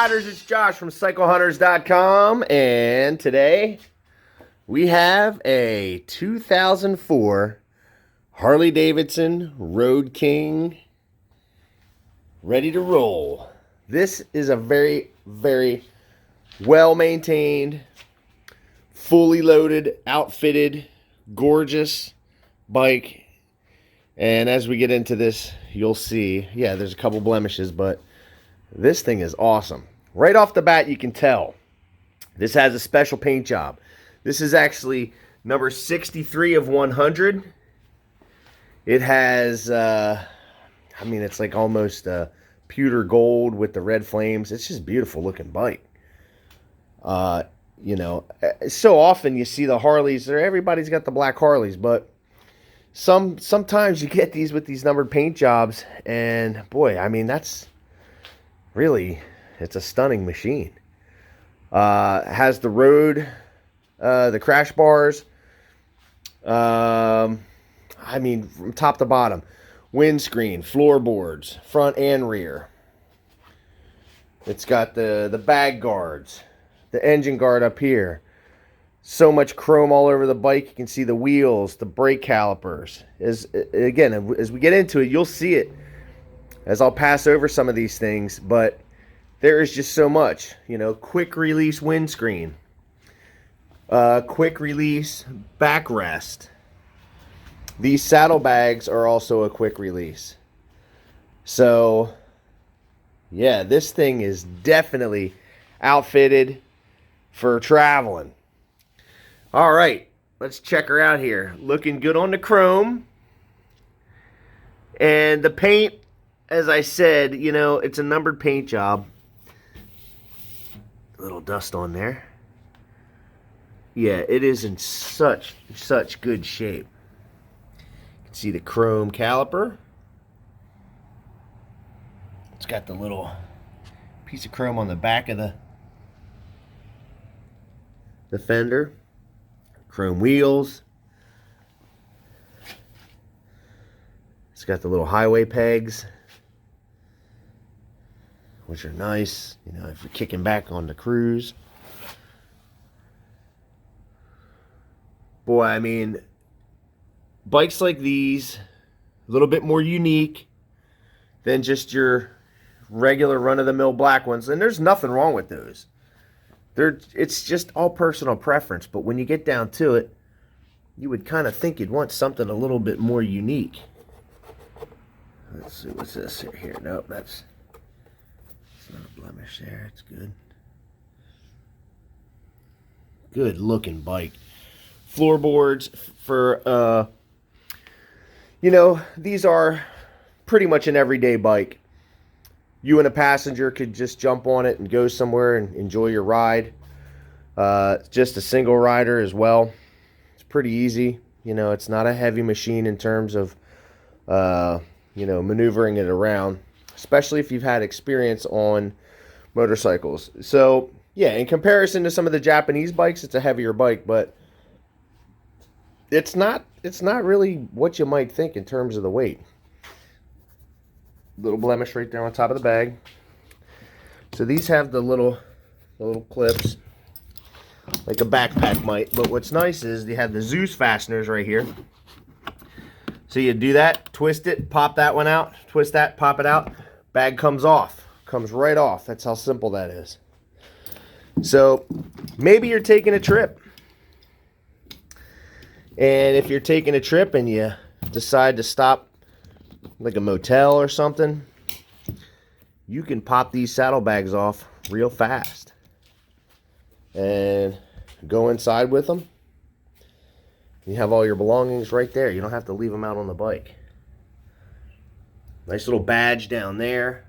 riders, it's Josh from CycleHunters.com, and today we have a 2004 Harley Davidson RoadKing ready to roll. This is a very, very well-maintained, fully loaded, outfitted, gorgeous bike. And as we get into this, you'll see, yeah, there's a couple blemishes, but this thing is awesome. Right off the bat, you can tell this has a special paint job. This is actually number 63 of 100. It has, I mean, it's like almost pewter gold with the red flames. It's just beautiful looking bike. You know, so often you see the Harleys, everybody's got the black Harleys, but sometimes you get these with these numbered paint jobs, and boy, I mean, that's really, it's a stunning machine. Has the road, the crash bars, I mean, from top to bottom, windscreen, floorboards, front and rear. It's got the bag guards, the engine guard up here. So much chrome all over the bike. You can see the wheels, the brake calipers. Again, as we get into it, you'll see it as I'll pass over some of these things, but there is just so much. You know, quick release windscreen, quick release backrest. These saddlebags are also a quick release. So, yeah, this thing is definitely outfitted for traveling. All right, let's check her out here. Looking good on the chrome. And the paint, as I said, you know, it's a numbered paint job. A little dust on there. Yeah, it is in such good shape. You can see the chrome caliper. It's got the little piece of chrome on the back of the fender. Chrome wheels. It's got the little highway pegs, which are nice, you know, if you're kicking back on the cruise. Boy, I mean, bikes like these, a little bit more unique than just your regular run-of-the-mill black ones, and there's nothing wrong with those. It's just all personal preference, but when you get down to it, you would kind of think you'd want something a little bit more unique. Let's see, what's this here? Nope, that's not a blemish there. It's good. Good looking bike. Floorboards for, you know, these are pretty much an everyday bike. You and a passenger could just jump on it and go somewhere and enjoy your ride. It's just a single rider as well. It's pretty easy. You know, it's not a heavy machine in terms of, you know, maneuvering it around, especially if you've had experience on motorcycles. So, yeah, in comparison to some of the Japanese bikes, it's a heavier bike, but it's not really what you might think in terms of the weight. Little blemish right there on top of the bag. So these have the little clips like a backpack might, but what's nice is they have the Zeus fasteners right here. So you do that, twist it, pop that one out, twist that, pop it out, bag comes off, comes right off. That's how simple that is. So maybe you're taking a trip, and if you're taking a trip and you decide to stop like a motel or something, you can pop these saddlebags off real fast and go inside with them. You have all your belongings right there. You don't have to leave them out on the bike. Nice little badge down there.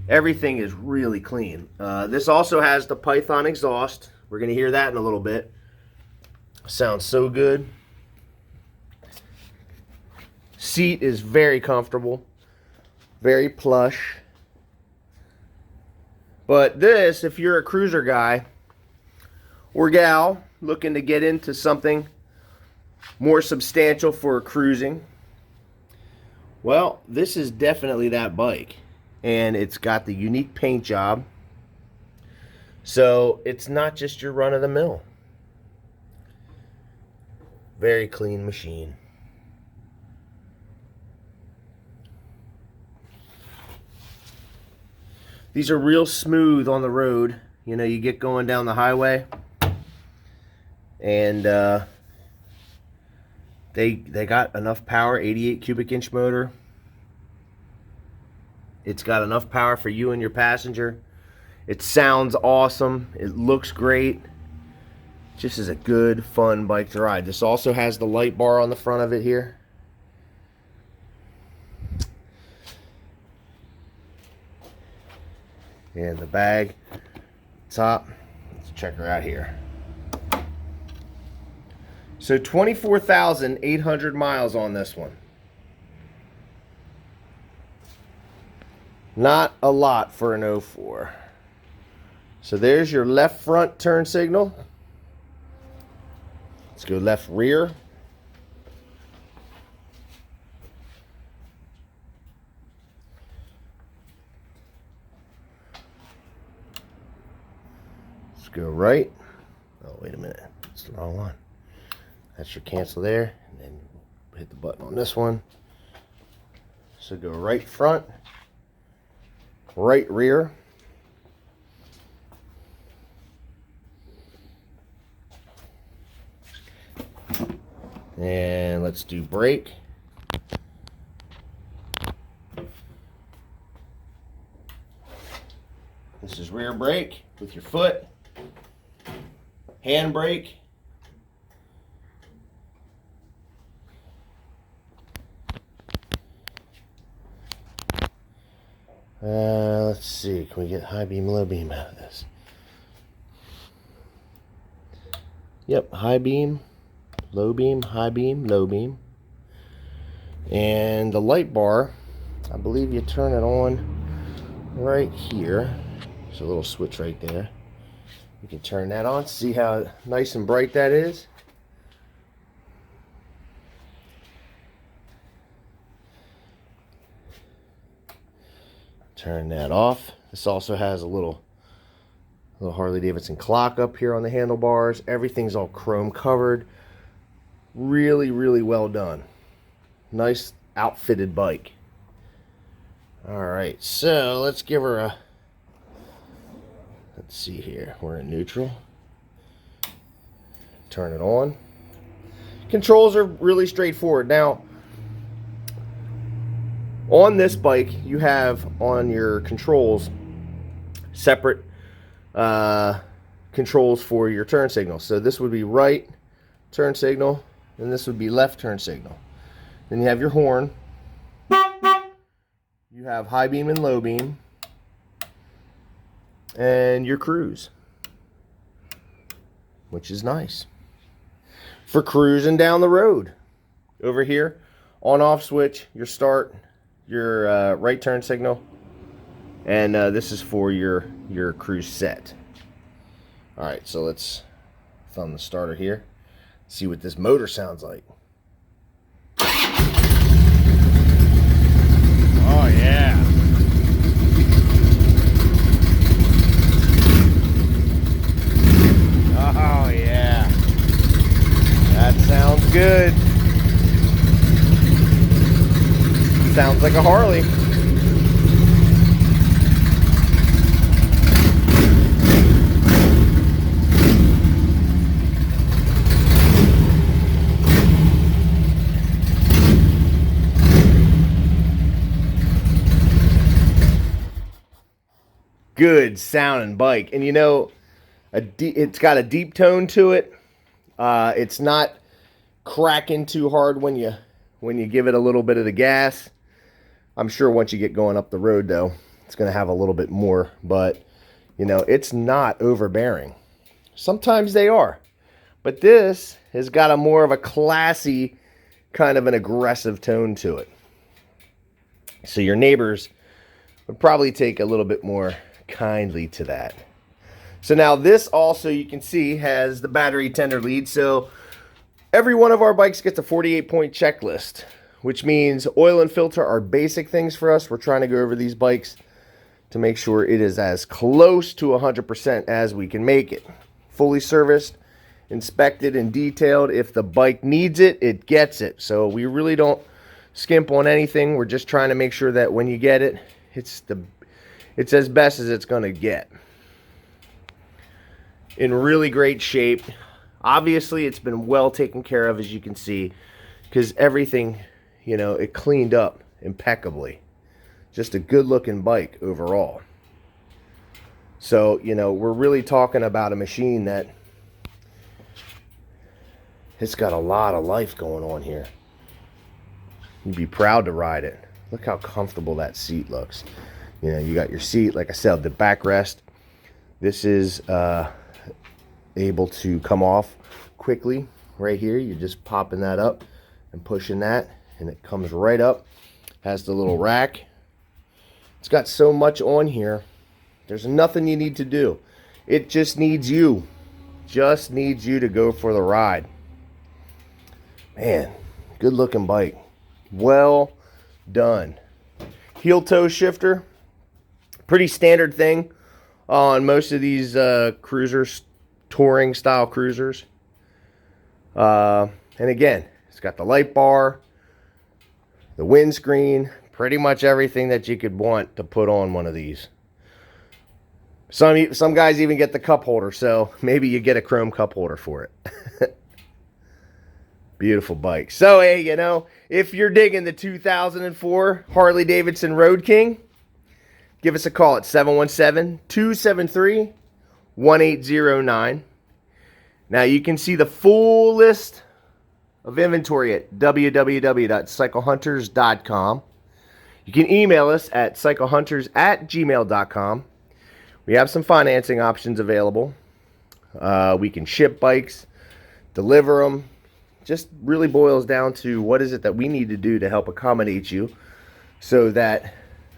Everything is really clean. This also has the Python exhaust. We're going to hear that in a little bit. Sounds so good. Seat is very comfortable, very plush. But this, if you're a cruiser guy or gal looking to get into something more substantial for cruising, well, this is definitely that bike. And it's got the unique paint job. So it's not just your run-of-the-mill. Very clean machine. These are real smooth on the road. You know, you get going down the highway, and they got enough power, 88 cubic inch motor. It's got enough power for you and your passenger. It sounds awesome. It looks great. Just is a good, fun bike to ride. This also has the light bar on the front of it here. And the bag top. Let's check her out here. So 24,800 miles on this one. Not a lot for an 04. So there's your left front turn signal. Let's go left rear. Let's go right. Oh, wait a minute. It's the wrong one. That's your cancel there. And then hit the button on this one. So go right front, right rear. And let's do brake. This is rear brake with your foot. Hand brake. Let's see, can we get high beam, low beam out of this? Yep, high beam, low beam, high beam, low beam. And the light bar, I believe you turn it on right here. There's a little switch right there. You can turn that on, see how nice and bright that is. Turn that off. This also has a little Harley Davidson clock up here on the handlebars. Everything's all chrome covered. Really, really well done. Nice outfitted bike. Alright, so let's give her a, let's see here. We're in neutral. Turn it on. Controls are really straightforward. Now, on this bike, you have on your controls separate controls for your turn signal. So this would be right turn signal, and this would be left turn signal. Then you have your horn. You have high beam and low beam, and your cruise, which is nice for cruising down the road. Over here, on off switch, your start, your right turn signal, and this is for your cruise set. All right, so let's thumb the starter here, see what this motor sounds like. Oh yeah. Oh yeah. That sounds good. Sounds like a Harley. Good sounding bike, and you know, it's got a deep tone to it. It's not cracking too hard when you give it a little bit of the gas. I'm sure once you get going up the road, though, it's going to have a little bit more, but you know, it's not overbearing. Sometimes they are, but this has got a more of a classy, kind of an aggressive tone to it. So your neighbors would probably take a little bit more kindly to that. So now this also, you can see, has the battery tender lead. So every one of our bikes gets a 48-point checklist, which means oil and filter are basic things for us. We're trying to go over these bikes to make sure it is as close to 100% as we can make it. Fully serviced, inspected, and detailed. If the bike needs it, it gets it. So we really don't skimp on anything. We're just trying to make sure that when you get it, it's as best as it's going to get. In really great shape. Obviously, it's been well taken care of, as you can see, because everything, you know, it cleaned up impeccably. Just a good looking bike overall. So, you know, we're really talking about a machine that it's got a lot of life going on here. You'd be proud to ride it. Look how comfortable that seat looks. You know, you got your seat, like I said, the backrest. This is able to come off quickly right here. You're just popping that up and pushing that, and it comes right up. Has the little rack. It's got so much on here. There's nothing you need to do. It just needs you. Just needs you to go for the ride. Man, good looking bike. Well done. Heel toe shifter. Pretty standard thing on most of these cruisers, touring style cruisers. And again, it's got the light bar, the windscreen, pretty much everything that you could want to put on one of these. Some guys even get the cup holder, so maybe you get a chrome cup holder for it. Beautiful bike. So, hey, you know, if you're digging the 2004 Harley Davidson RoadKing, give us a call at 717-273-1809. Now, you can see the full list of inventory at www.cyclehunters.com. You can email us at cyclehunters@gmail.com. We have some financing options available. We can ship bikes, deliver them. Just really boils down to what is it that we need to do to help accommodate you so that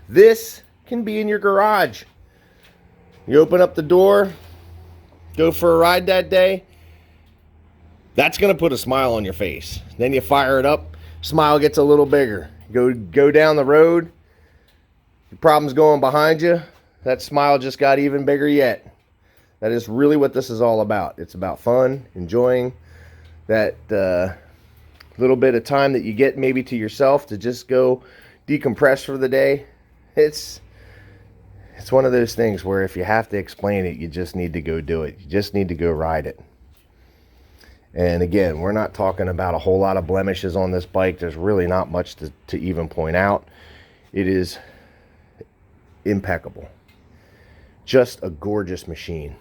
this can be in your garage. You open up the door, go for a ride that day. That's going to put a smile on your face. Then you fire it up, smile gets a little bigger. Go down the road, your problem's going behind you, that smile just got even bigger yet. That is really what this is all about. It's about fun, enjoying that little bit of time that you get maybe to yourself to just go decompress for the day. It's one of those things where if you have to explain it, you just need to go do it. You just need to go ride it. And again, we're not talking about a whole lot of blemishes on this bike. There's really not much to even point out. It is impeccable. Just a gorgeous machine.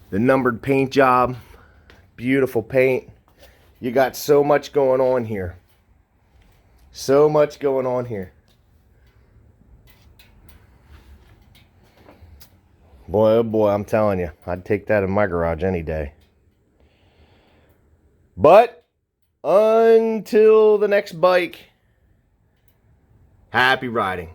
The numbered paint job, beautiful paint. You got so much going on here. So much going on here. Boy, oh boy, I'm telling you, I'd take that in my garage any day. But until the next bike, happy riding.